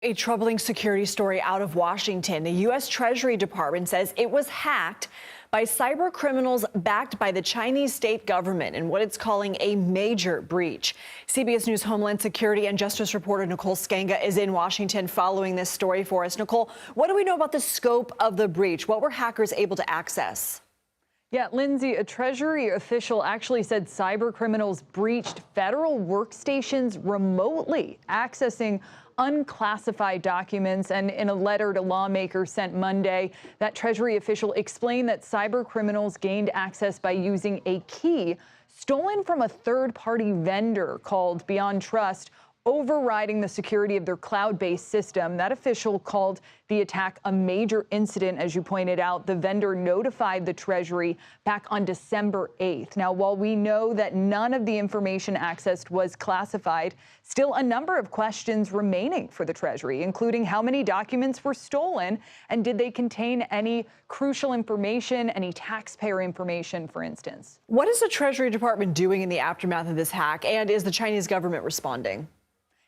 A troubling security story out of Washington. The U.S. Treasury Department says it was hacked by cyber criminals backed by the Chinese state government in what it's calling a major breach. CBS News Homeland Security and Justice reporter Nicole Sganga is in Washington following this story for us. Nicole, what do we know about the scope of the breach? What were hackers able to access? Yeah, Lindsay, a Treasury official actually said cyber criminals breached federal workstations remotely, accessing unclassified documents. And in a letter to lawmakers sent Monday, that Treasury official explained that cyber criminals gained access by using a key stolen from a third-party vendor called Beyond Trust, overriding the security of their cloud-based system. That official called the attack a major incident, as you pointed out. The vendor notified the Treasury back on December 8th. Now, while we know that none of the information accessed was classified, still a number of questions remaining for the Treasury, including how many documents were stolen and did they contain any crucial information, any taxpayer information, for instance. What is the Treasury Department doing in the aftermath of this hack, and is the Chinese government responding?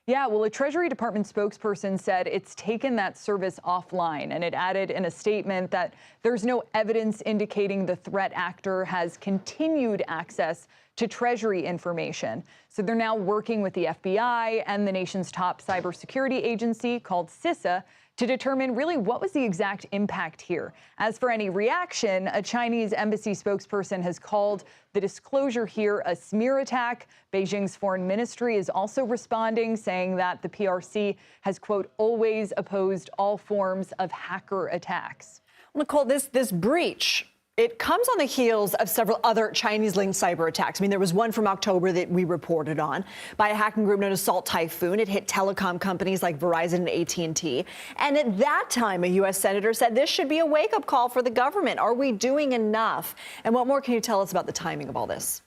Yeah, well, a Treasury Department spokesperson said it's taken that service offline, and it added in a statement that there's no evidence indicating the threat actor has continued access to Treasury information. So they're now working with the FBI and the nation's top cybersecurity agency called CISA to determine really what was the exact impact here. As for any reaction, a Chinese embassy spokesperson has called the disclosure here a smear attack. Beijing's foreign ministry is also responding, saying that the PRC has, quote, always opposed all forms of hacker attacks. Nicole, this breach, it comes on the heels of several other Chinese-linked cyber attacks. I mean, there was one from October that we reported on by a hacking group known as Salt Typhoon. It hit telecom companies like Verizon and AT&T. And at that time, a U.S. senator said this should be a wake-up call for the government. Are we doing enough? And what more can you tell us about the timing of all this?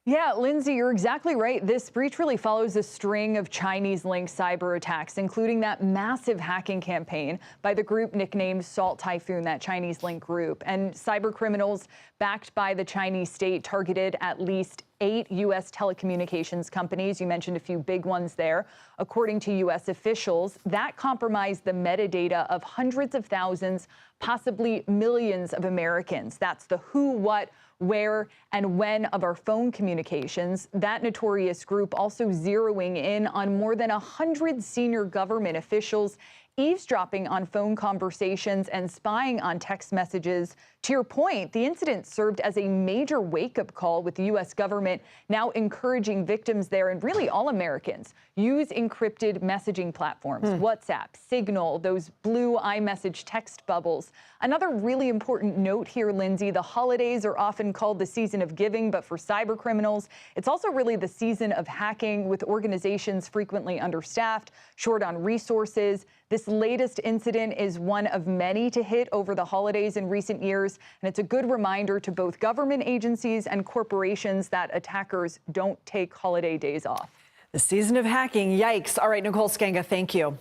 Yeah, Lindsay, you're exactly right. This breach really follows a string of Chinese-linked cyber attacks, including that massive hacking campaign by the group nicknamed Salt Typhoon, that Chinese-linked group. And cyber criminals backed by the Chinese state targeted at least 8 U.S. telecommunications companies. You mentioned a few big ones there. According to U.S. officials, that compromised the metadata of hundreds of thousands, possibly millions of Americans. That's the who, what, where, and when of our phone communications. That notorious group also zeroing in on more than 100 senior government officials, eavesdropping on phone conversations and spying on text messages. To your point, the incident served as a major wake-up call, with the U.S. government now encouraging victims there, and really all Americans, use encrypted messaging platforms, WhatsApp, Signal, those blue iMessage text bubbles. Another really important note here, Lindsay, the holidays are often called the season of giving, but for cyber criminals, it's also really the season of hacking, with organizations frequently understaffed, short on resources. This latest incident is one of many to hit over the holidays in recent years, and it's a good reminder to both government agencies and corporations that attackers don't take holiday days off. The season of hacking, yikes. All right, Nicole Sganga, thank you.